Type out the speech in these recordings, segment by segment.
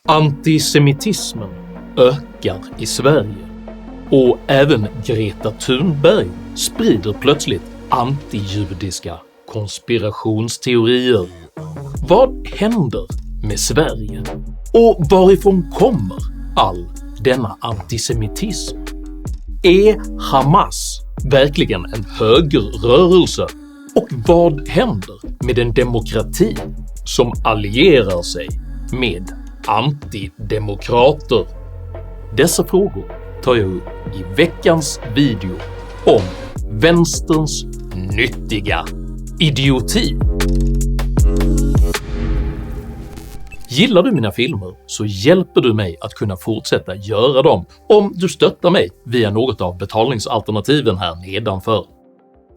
Antisemitismen ökar i Sverige och även Greta Thunberg sprider plötsligt antijudiska konspirationsteorier. Vad händer med Sverige? Och varifrån kommer all denna antisemitism? Är Hamas verkligen en högerrörelse? Och vad händer med en demokrati som allierar sig med antidemokrater? Dessa frågor tar jag upp i veckans video om vänsterns nyttiga idioti. Gillar du mina filmer så hjälper du mig att kunna fortsätta göra dem om du stöttar mig via något av betalningsalternativen här nedanför.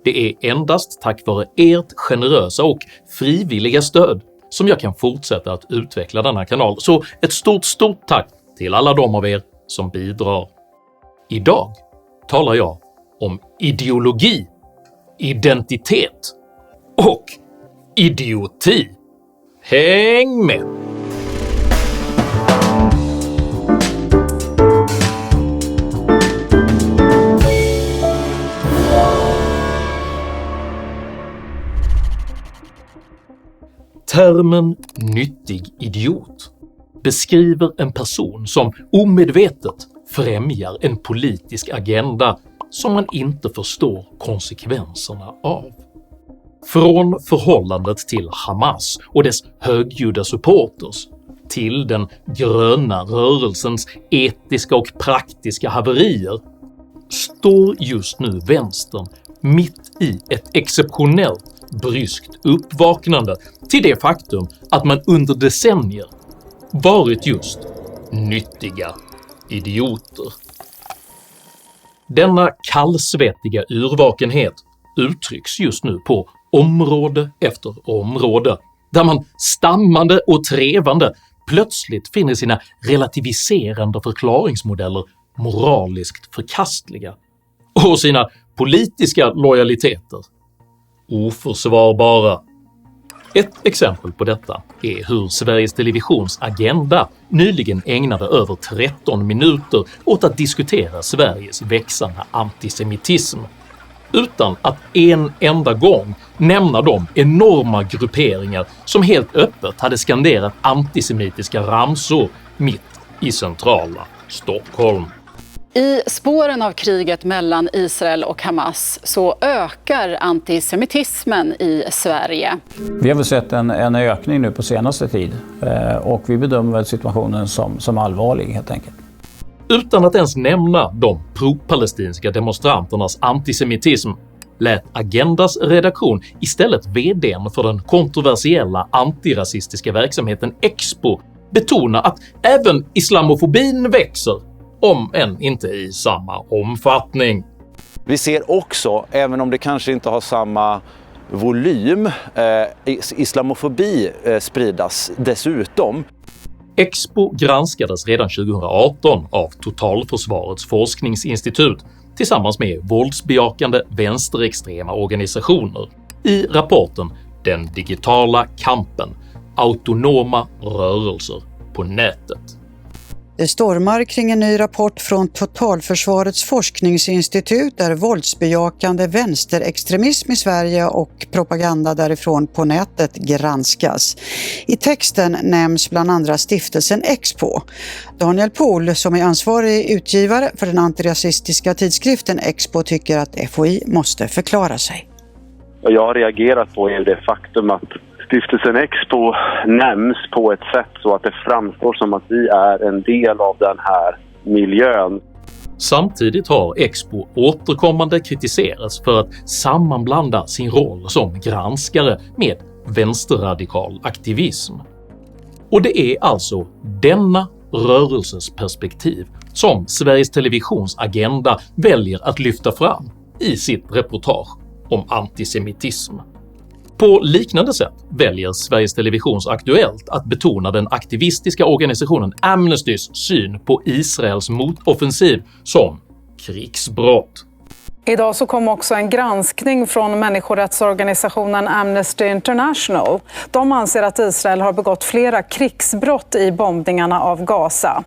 Det är endast tack vare ert generösa och frivilliga stöd som jag kan fortsätta att utveckla denna kanal, så ett stort tack till alla de av er som bidrar. Idag talar jag om ideologi, identitet och idioti. Häng med! Termen nyttig idiot beskriver en person som omedvetet främjar en politisk agenda som man inte förstår konsekvenserna av. Från förhållandet till Hamas och dess högljudda supporters till den gröna rörelsens etiska och praktiska haverier står just nu vänstern mitt i ett exceptionellt bryskt uppvaknande till det faktum att man under decennier varit just nyttiga idioter. Denna kallsvettiga urvakenhet uttrycks just nu på område efter område, där man stammande och trevande plötsligt finner sina relativiserande förklaringsmodeller moraliskt förkastliga och sina politiska lojaliteter oförsvarbara. Ett exempel på detta är hur Sveriges Televisions Agenda nyligen ägnade över 13 minuter åt att diskutera Sveriges växande antisemitism, utan att en enda gång nämna de enorma grupperingar som helt öppet hade skanderat antisemitiska ramsor mitt i centrala Stockholm. I spåren av kriget mellan Israel och Hamas så ökar antisemitismen i Sverige. Vi har väl sett en ökning nu på senaste tid och vi bedömer väl situationen som allvarlig helt enkelt. Utan att ens nämna de pro-palestinska demonstranternas antisemitism lät Agendas redaktion istället vd:n för den kontroversiella antirasistiska verksamheten Expo betona att även islamofobin växer, om än inte i samma omfattning. Vi ser också, även om det kanske inte har samma volym, islamofobi spridas dessutom. Expo granskades redan 2018 av Totalförsvarets forskningsinstitut tillsammans med våldsbejakande vänsterextrema organisationer i rapporten “Den digitala kampen – autonoma rörelser på nätet”. Det stormar kring en ny rapport från Totalförsvarets forskningsinstitut där våldsbejakande vänsterextremism i Sverige och propaganda därifrån på nätet granskas. I texten nämns bland andra stiftelsen Expo. Daniel Pohl, som är ansvarig utgivare för den antirasistiska tidskriften Expo, tycker att FOI måste förklara sig. Vad jag har reagerat på är det faktum att stiftelsen Expo nämns på ett sätt så att det framstår som att vi är en del av den här miljön. Samtidigt har Expo återkommande kritiserats för att sammanblanda sin roll som granskare med vänsterradikal aktivism. Och det är alltså denna rörelses perspektiv som Sveriges Televisions Agenda väljer att lyfta fram i sitt reportage om antisemitism. På liknande sätt väljer Sveriges Televisions Aktuellt att betona den aktivistiska organisationen Amnestys syn på Israels motoffensiv som krigsbrott. Idag så kom också en granskning från människorättsorganisationen Amnesty International. De anser att Israel har begått flera krigsbrott i bombningarna av Gaza.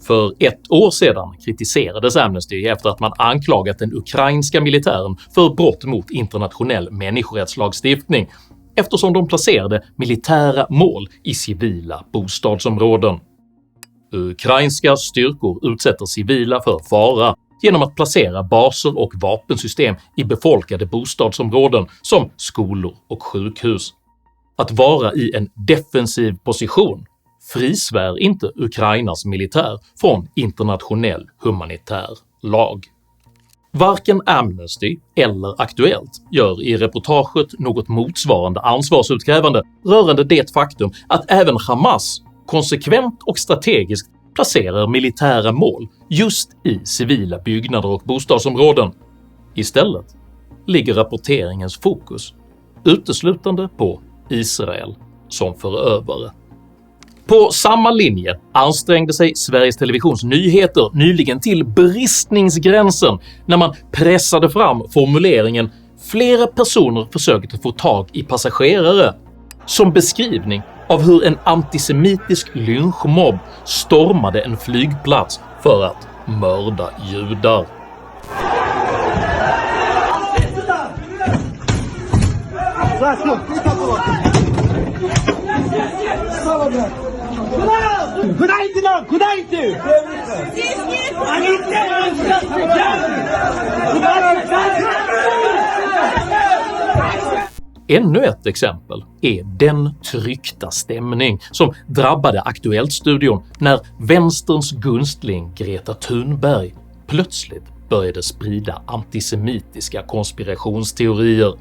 För ett år sedan kritiserades Amnesty efter att man anklagat den ukrainska militären för brott mot internationell människorättslagstiftning eftersom de placerade militära mål i civila bostadsområden. Ukrainska styrkor utsätter civila för fara genom att placera baser och vapensystem i befolkade bostadsområden som skolor och sjukhus. Att vara i en defensiv position frisvär inte Ukrainas militär från internationell humanitär lag. Varken Amnesty eller Aktuellt gör i reportaget något motsvarande ansvarsutkrävande rörande det faktum att även Hamas konsekvent och strategiskt placerar militära mål just i civila byggnader och bostadsområden. Istället ligger rapporteringens fokus uteslutande på Israel som förövare. På samma linje ansträngde sig Sveriges Televisions nyheter nyligen till bristningsgränsen när man pressade fram formuleringen “flera personer försökte få tag i passagerare” som beskrivning av hur en antisemitisk lynchmobb stormade en flygplats för att mörda judar. Ännu ett exempel är den tryckta stämning som drabbade Aktuellt-studion när vänsterns gunstling Greta Thunberg plötsligt började sprida antisemitiska konspirationsteorier.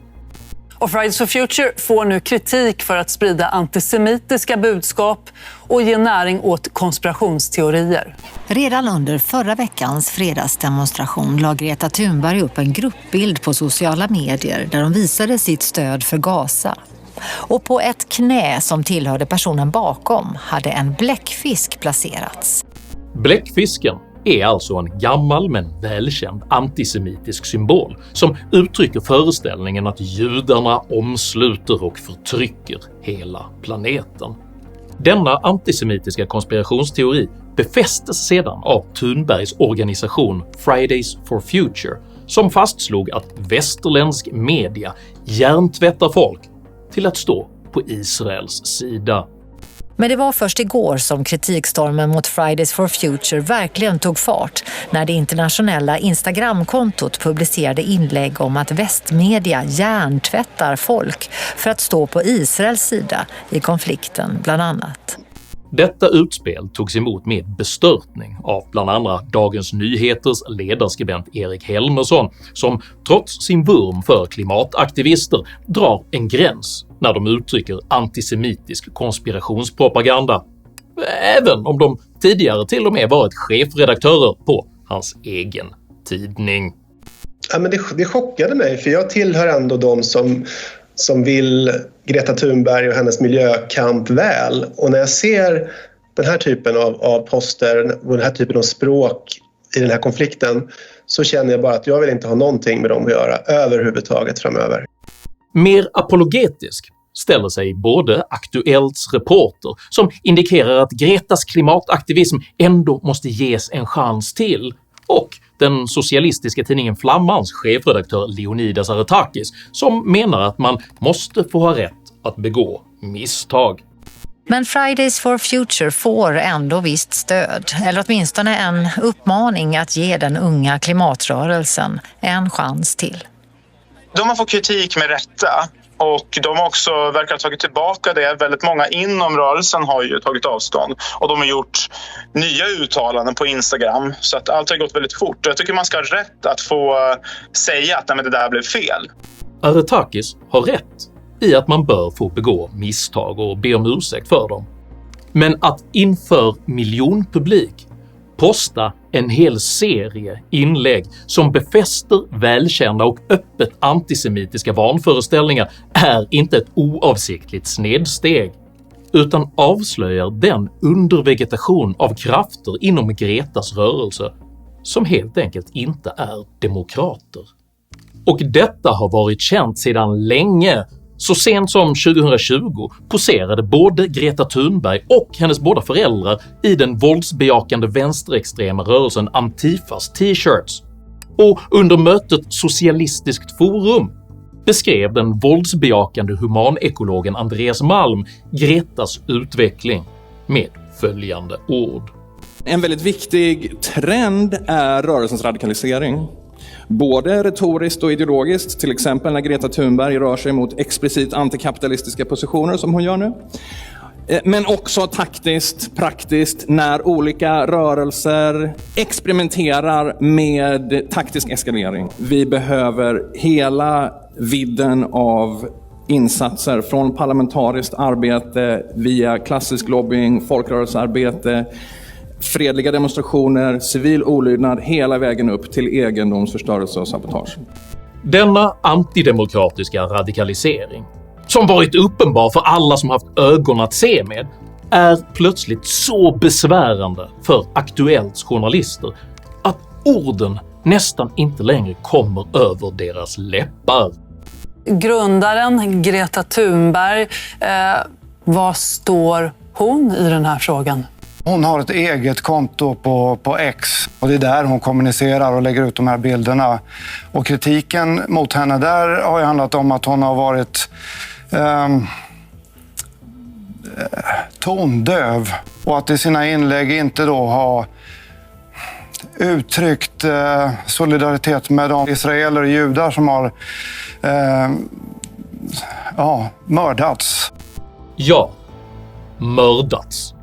Och Fridays for Future får nu kritik för att sprida antisemitiska budskap och ge näring åt konspirationsteorier. Redan under förra veckans fredagsdemonstration la Greta Thunberg upp en gruppbild på sociala medier där de visade sitt stöd för Gaza. Och på ett knä som tillhörde personen bakom hade en bläckfisk placerats. Bläckfisken är alltså en gammal men välkänd antisemitisk symbol som uttrycker föreställningen att judarna omsluter och förtrycker hela planeten. Denna antisemitiska konspirationsteori befästes sedan av Thunbergs organisation Fridays for Future som fastslog att västerländsk media hjärntvättar folk till att stå på Israels sida. Men det var först igår som kritikstormen mot Fridays for Future verkligen tog fart när det internationella Instagram-kontot publicerade inlägg om att västmedia hjärntvättar folk för att stå på Israels sida i konflikten bland annat. Detta utspel togs emot med bestörtning av bland annat Dagens Nyheters ledarskribent Erik Helmersson som trots sin vurm för klimataktivister drar en gräns när de uttrycker antisemitisk konspirationspropaganda, även om de tidigare till och med varit chefredaktörer på hans egen tidning. Ja, men det chockade mig, för jag tillhör ändå de som vill Greta Thunberg och hennes miljökamp väl. Och när jag ser den här typen av poster och den här typen av språk i den här konflikten så känner jag bara att jag vill inte ha någonting med dem att göra överhuvudtaget framöver. Mer apologetisk ställer sig både Aktuellts reporter som indikerar att Gretas klimataktivism ändå måste ges en chans till, och den socialistiska tidningen Flammans chefredaktör Leonidas Aretakis som menar att man måste få ha rätt att begå misstag. Men Fridays for Future får ändå visst stöd, eller åtminstone en uppmaning att ge den unga klimatrörelsen en chans till. De har fått kritik med rätta. Och de har också verkar ha tagit tillbaka det. Väldigt många inom rörelsen har ju tagit avstånd. Och de har gjort nya uttalanden på Instagram. Så att allt har gått väldigt fort. Jag tycker man ska ha rätt att få säga att det där blev fel. Aretakis har rätt i att man bör få begå misstag och be om ursäkt för dem. Men att inför miljonpublik posta en hel serie inlägg som befäster välkända och öppet antisemitiska vanföreställningar är inte ett oavsiktligt snedsteg, utan avslöjar den undervegetation av krafter inom Gretas rörelse som helt enkelt inte är demokrater Och detta har varit känt sedan länge. Så sent som 2020 poserade både Greta Thunberg och hennes båda föräldrar i den våldsbejakande vänsterextrema rörelsen Antifas t-shirts. Och under mötet Socialistiskt forum beskrev den våldsbejakande humanekologen Andreas Malm Gretas utveckling med följande ord. En väldigt viktig trend är rörelsens radikalisering. Både retoriskt och ideologiskt, till exempel när Greta Thunberg rör sig mot explicit antikapitalistiska positioner som hon gör nu. Men också taktiskt, praktiskt, när olika rörelser experimenterar med taktisk eskalering. Vi behöver hela vidden av insatser från parlamentariskt arbete via klassisk lobbying, folkrörelsearbete, fredliga demonstrationer, civil olydnad hela vägen upp till egendomsförstörelse och sabotage. Denna antidemokratiska radikalisering, som varit uppenbar för alla som haft ögon att se med, är plötsligt så besvärande för Aktuellts journalister att orden nästan inte längre kommer över deras läppar. Grundaren Greta Thunberg, vad står hon i den här frågan? Hon har ett eget konto på X och det är där hon kommunicerar och lägger ut de här bilderna. Och kritiken mot henne där har ju handlat om att hon har varit tondöv och att i sina inlägg inte då har uttryckt solidaritet med de israeler och judar som har mördats. Ja, mördats.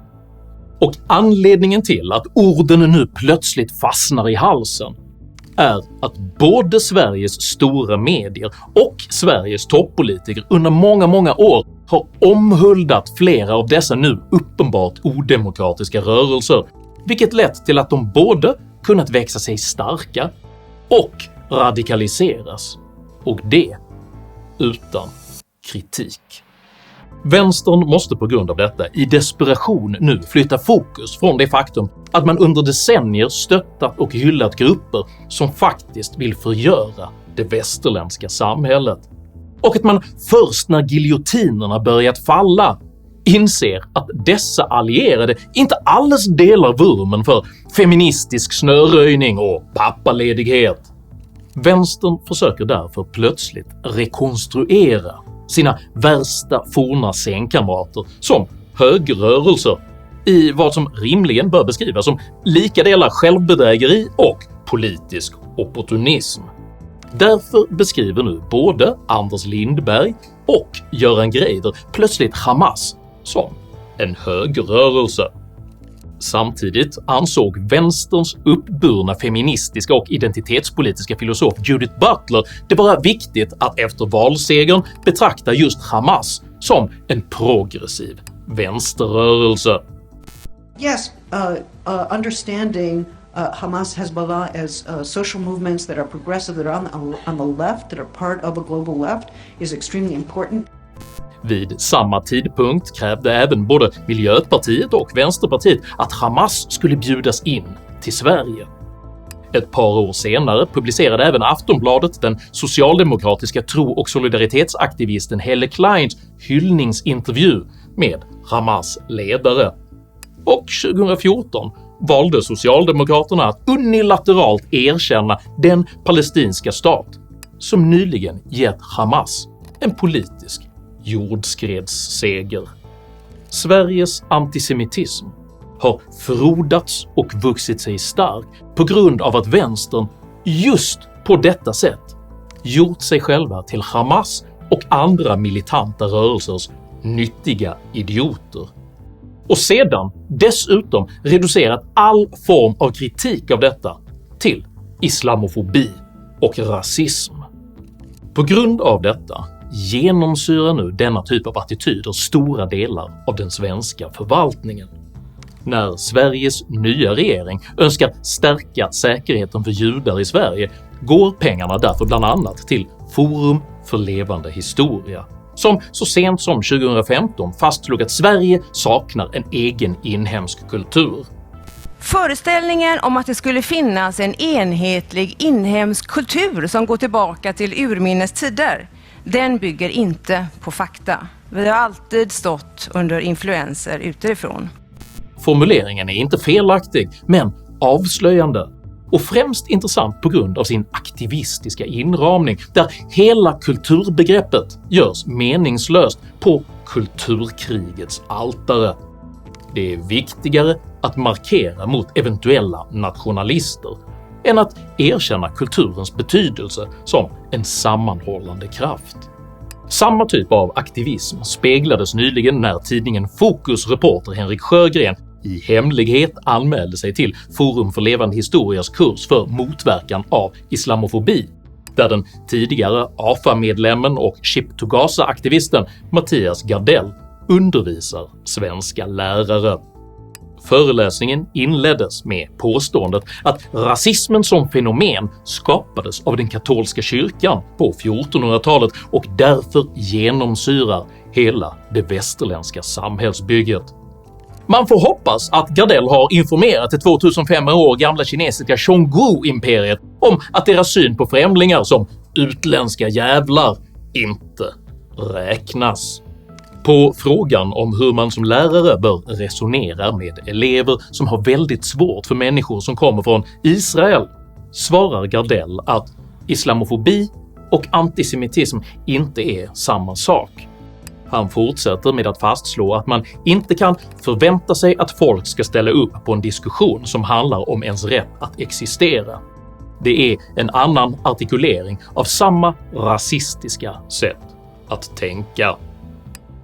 Och anledningen till att orden nu plötsligt fastnar i halsen är att både Sveriges stora medier och Sveriges toppolitiker under många år har omhuldat flera av dessa nu uppenbart odemokratiska rörelser, vilket lett till att de både kunnat växa sig starka och radikaliseras, och det utan kritik. Vänstern måste på grund av detta i desperation nu flytta fokus från det faktum att man under decennier stöttat och hyllat grupper som faktiskt vill förgöra det västerländska samhället, och att man först när giljotinerna börjat falla inser att dessa allierade inte alls delar vurmen för feministisk snöröjning och pappaledighet. Vänstern försöker därför plötsligt rekonstruera sina värsta forna scenkamrater som högerrörelser i vad som rimligen bör beskrivas som lika delar självbedrägeri och politisk opportunism. Därför beskriver nu både Anders Lindberg och Göran Greider plötsligt Hamas som en högerrörelse. Samtidigt ansåg vänsterns uppburna feministiska och identitetspolitiska filosof Judith Butler det vara viktigt att efter valsegern betrakta just Hamas som en progressiv vänsterrörelse. Yes, understanding Hamas, Hezbollah as social movements that are progressive, that are on the left, that are part of a global left is extremely important. Vid samma tidpunkt krävde även både Miljöpartiet och Vänsterpartiet att Hamas skulle bjudas in till Sverige. Ett par år senare publicerade även Aftonbladet den socialdemokratiska tro- och solidaritetsaktivisten Helle Kleins hyllningsintervju med Hamas ledare. Och 2014 valde Socialdemokraterna att unilateralt erkänna den palestinska stat som nyligen gett Hamas en politisk jordskredsseger. Sveriges antisemitism har frodats och vuxit sig stark på grund av att vänstern just på detta sätt gjort sig själva till Hamas och andra militanta rörelsers nyttiga idioter. Och sedan dessutom reducerat all form av kritik av detta till islamofobi och rasism. På grund av detta genomsyrar nu denna typ av attityder stora delar av den svenska förvaltningen. När Sveriges nya regering önskar stärka säkerheten för judar i Sverige går pengarna därför bland annat till Forum för levande historia, som så sent som 2015 fastslog att Sverige saknar en egen inhemsk kultur. Föreställningen om att det skulle finnas en enhetlig inhemsk kultur som går tillbaka till urminnes tider, den bygger inte på fakta. Vi har alltid stått under influenser utifrån. Formuleringen är inte felaktig, men avslöjande. Och främst intressant på grund av sin aktivistiska inramning, där hela kulturbegreppet görs meningslöst på kulturkrigets altare. Det är viktigare att markera mot eventuella nationalister än att erkänna kulturens betydelse som en sammanhållande kraft. Samma typ av aktivism speglades nyligen när tidningen Fokus-reporter Henrik Sjögren i hemlighet anmälde sig till Forum för levande historias kurs för motverkan av islamofobi, där den tidigare AFA-medlemmen och Ship to Gaza-aktivisten Mattias Gardell undervisar svenska lärare. Föreläsningen inleddes med påståendet att rasismen som fenomen skapades av den katolska kyrkan på 1400-talet och därför genomsyrar hela det västerländska samhällsbygget. Man får hoppas att Gardell har informerat det 2500 år gamla kinesiska Xiongnu-imperiet om att deras syn på främlingar som utländska jävlar inte räknas. På frågan om hur man som lärare bör resonera med elever som har väldigt svårt för människor som kommer från Israel svarar Gardell att islamofobi och antisemitism inte är samma sak. Han fortsätter med att fastslå att man inte kan förvänta sig att folk ska ställa upp på en diskussion som handlar om ens rätt att existera. Det är en annan artikulering av samma rasistiska sätt att tänka.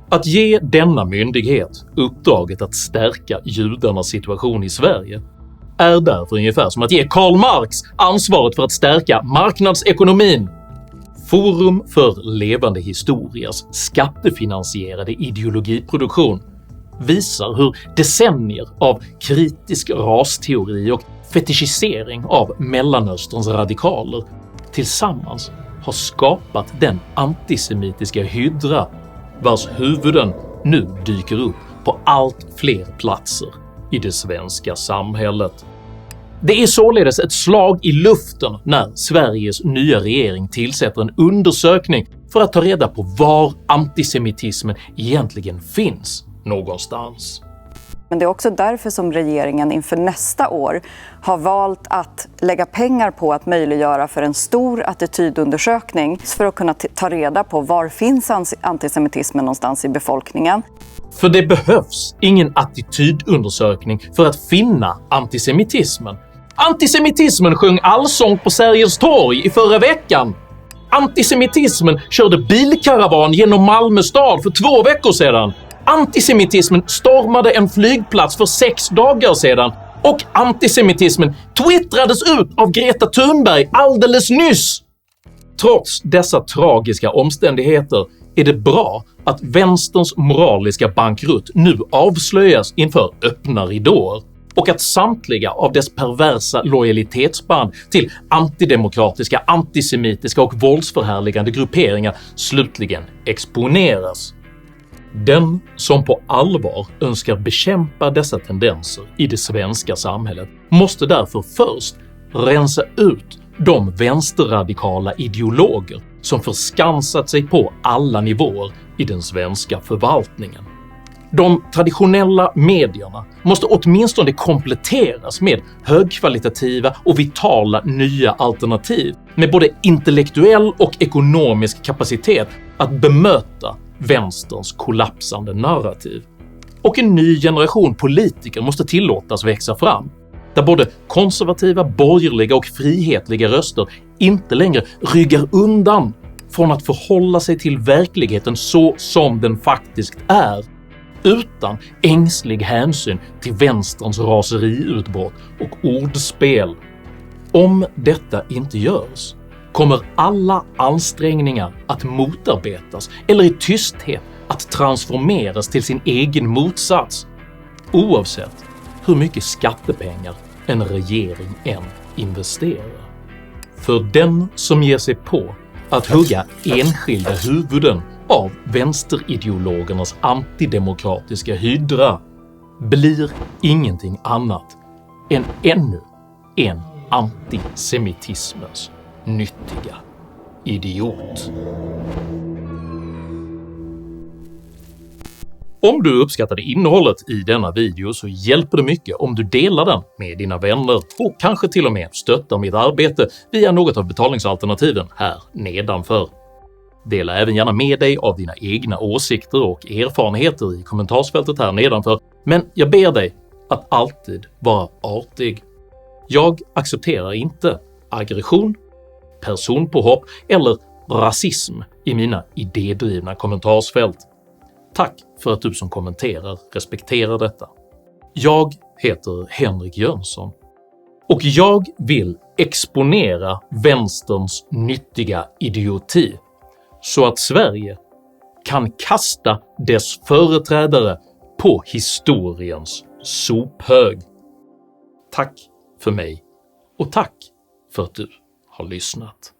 Att ge denna myndighet uppdraget att stärka judarnas situation i Sverige är därför ungefär som att ge Karl Marx ansvaret för att stärka marknadsekonomin. Forum för levande historias skattefinansierade ideologiproduktion visar hur decennier av kritisk rasteori och fetischisering av Mellanösterns radikaler tillsammans har skapat den antisemitiska hydra vars huvuden nu dyker upp på allt fler platser i det svenska samhället. Det är således ett slag i luften när Sveriges nya regering tillsätter en undersökning för att ta reda på var antisemitismen egentligen finns någonstans. Men det är också därför som regeringen inför nästa år har valt att lägga pengar på att möjliggöra för en stor attitydundersökning för att kunna ta reda på var finns antisemitismen någonstans i befolkningen. För det behövs ingen attitydundersökning för att finna antisemitismen. Antisemitismen sjöng allsång på Sergels torg i förra veckan. Antisemitismen körde bilkaravan genom Malmö stad för 2 veckor sedan. Antisemitismen stormade en flygplats för 6 dagar sedan. Och antisemitismen twittrades ut av Greta Thunberg alldeles nyss. Trots dessa tragiska omständigheter är det bra att vänsterns moraliska bankrutt nu avslöjas inför öppna ridåer och att samtliga av dess perversa lojalitetsband till antidemokratiska, antisemitiska och våldsförhärligande grupperingar slutligen exponeras. Den som på allvar önskar bekämpa dessa tendenser i det svenska samhället måste därför först rensa ut de vänsterradikala ideologer som förskansat sig på alla nivåer i den svenska förvaltningen. De traditionella medierna måste åtminstone kompletteras med högkvalitativa och vitala nya alternativ med både intellektuell och ekonomisk kapacitet att bemöta vänsterns kollapsande narrativ. Och en ny generation politiker måste tillåtas växa fram, där både konservativa, borgerliga och frihetliga röster inte längre ryggar undan från att förhålla sig till verkligheten så som den faktiskt är, utan ängslig hänsyn till vänsterns raseriutbrott och ordspel. Om detta inte görs kommer alla ansträngningar att motarbetas eller i tysthet att transformeras till sin egen motsats, oavsett hur mycket skattepengar en regering än investerar. För den som ger sig på att hugga enskilda huvuden av vänsterideologernas antidemokratiska hydra blir ingenting annat ännu en antisemitismens nyttiga idiot. Om du uppskattade innehållet i denna video så hjälper det mycket om du delar den med dina vänner och kanske till och med stöttar mitt arbete via något av betalningsalternativen här nedanför. Dela även gärna med dig av dina egna åsikter och erfarenheter i kommentarsfältet här nedanför, men jag ber dig att alltid vara artig. Jag accepterar inte aggression, personpåhopp eller rasism i mina idédrivna kommentarsfält. Tack för att du som kommenterar respekterar detta. Jag heter Henrik Jönsson och jag vill exponera vänsterns nyttiga idioti så att Sverige kan kasta dess företrädare på historiens sophög. Tack för mig och tack för att du har lyssnat.